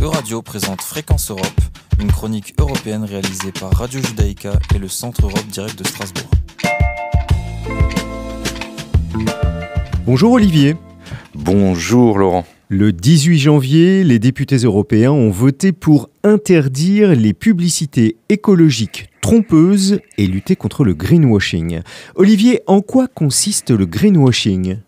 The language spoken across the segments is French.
Euradio présente Fréquence Europe, une chronique européenne réalisée par Radio Judaïka et le Centre Europe Direct de Strasbourg. Bonjour Olivier. Bonjour Laurent. Le 18 janvier, les députés européens ont voté pour interdire les publicités écologiques trompeuses et lutter contre le greenwashing. Olivier, en quoi consiste le greenwashing ?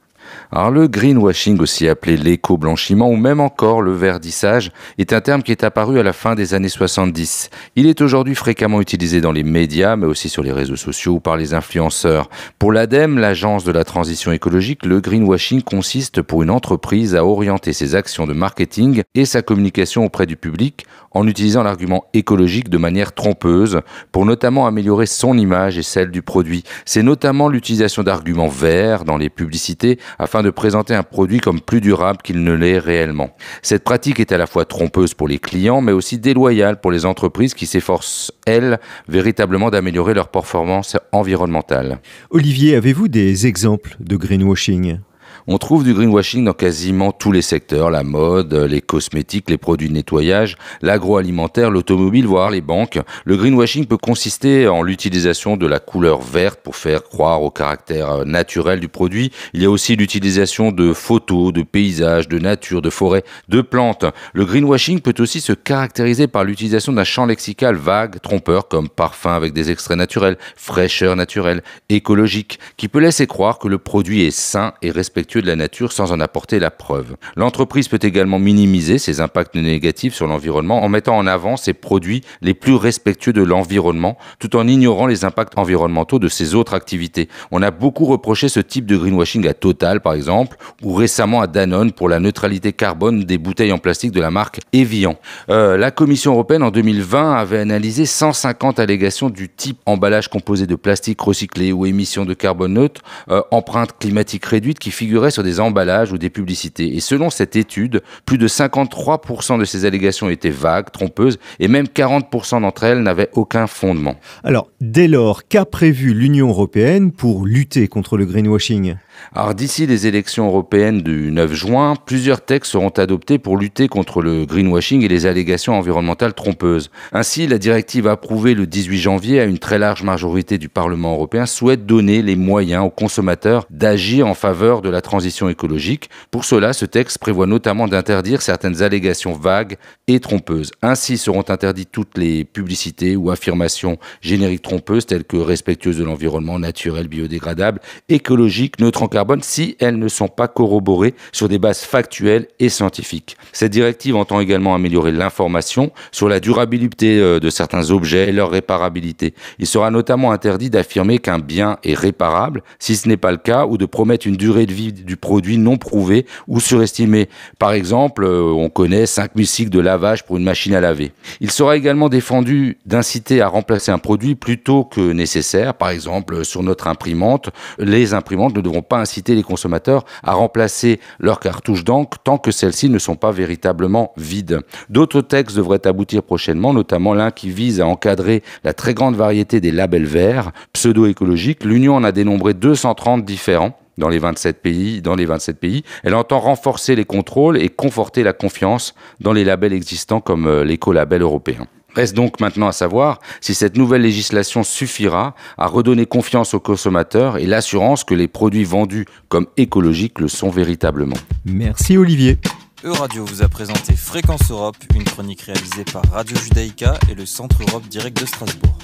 Alors le greenwashing, aussi appelé l'éco-blanchiment ou même encore le verdissage, est un terme qui est apparu à la fin des années 70. Il est aujourd'hui fréquemment utilisé dans les médias, mais aussi sur les réseaux sociaux ou par les influenceurs. Pour l'ADEME, l'agence de la transition écologique, le greenwashing consiste pour une entreprise à orienter ses actions de marketing et sa communication auprès du public en utilisant l'argument écologique de manière trompeuse pour notamment améliorer son image et celle du produit. C'est notamment l'utilisation d'arguments verts dans les publicités afin de présenter un produit comme plus durable qu'il ne l'est réellement. Cette pratique est à la fois trompeuse pour les clients, mais aussi déloyale pour les entreprises qui s'efforcent, elles, véritablement d'améliorer leur performance environnementale. Olivier, avez-vous des exemples de greenwashing ? On trouve du greenwashing dans quasiment tous les secteurs, la mode, les cosmétiques, les produits de nettoyage, l'agroalimentaire, l'automobile, voire les banques. Le greenwashing peut consister en l'utilisation de la couleur verte pour faire croire au caractère naturel du produit. Il y a aussi l'utilisation de photos, de paysages, de nature, de forêts, de plantes. Le greenwashing peut aussi se caractériser par l'utilisation d'un champ lexical vague, trompeur, comme parfum avec des extraits naturels, fraîcheur naturelle, écologique, qui peut laisser croire que le produit est sain et respectueux de la nature sans en apporter la preuve. L'entreprise peut également minimiser ses impacts négatifs sur l'environnement en mettant en avant ses produits les plus respectueux de l'environnement tout en ignorant les impacts environnementaux de ses autres activités. On a beaucoup reproché ce type de greenwashing à Total par exemple ou récemment à Danone pour la neutralité carbone des bouteilles en plastique de la marque Evian. La Commission européenne en 2020 avait analysé 150 allégations du type emballage composé de plastique recyclé ou émissions de carbone neutre, empreinte climatique réduite qui figurait sur des emballages ou des publicités. Et selon cette étude, plus de 53% de ces allégations étaient vagues, trompeuses, et même 40% d'entre elles n'avaient aucun fondement. Alors, dès lors, qu'a prévu l'Union européenne pour lutter contre le greenwashing ? Alors d'ici les élections européennes du 9 juin, plusieurs textes seront adoptés pour lutter contre le greenwashing et les allégations environnementales trompeuses. Ainsi, la directive approuvée le 18 janvier à une très large majorité du Parlement européen souhaite donner les moyens aux consommateurs d'agir en faveur de la transition écologique. Pour cela, ce texte prévoit notamment d'interdire certaines allégations vagues et trompeuses. Ainsi seront interdites toutes les publicités ou affirmations génériques trompeuses telles que respectueuses de l'environnement naturel, biodégradable, écologique, neutre en carbone si elles ne sont pas corroborées sur des bases factuelles et scientifiques. Cette directive entend également améliorer l'information sur la durabilité de certains objets et leur réparabilité. Il sera notamment interdit d'affirmer qu'un bien est réparable si ce n'est pas le cas ou de promettre une durée de vie du produit non prouvée ou surestimée. Par exemple, on connaît 5000 cycles de lavage pour une machine à laver. Il sera également défendu d'inciter à remplacer un produit plutôt que nécessaire. Par exemple, sur notre imprimante, les imprimantes ne devront pas inciter les consommateurs à remplacer leurs cartouches d'encre tant que celles-ci ne sont pas véritablement vides. D'autres textes devraient aboutir prochainement, notamment l'un qui vise à encadrer la très grande variété des labels verts, pseudo-écologiques. L'Union en a dénombré 230 différents dans les 27 pays. Elle entend renforcer les contrôles et conforter la confiance dans les labels existants comme l'écolabel européen. Reste donc maintenant à savoir si cette nouvelle législation suffira à redonner confiance aux consommateurs et l'assurance que les produits vendus comme écologiques le sont véritablement. Merci Olivier. Euradio vous a présenté Fréquence Europe, une chronique réalisée par Radio Judaïka et le Centre Europe Direct de Strasbourg.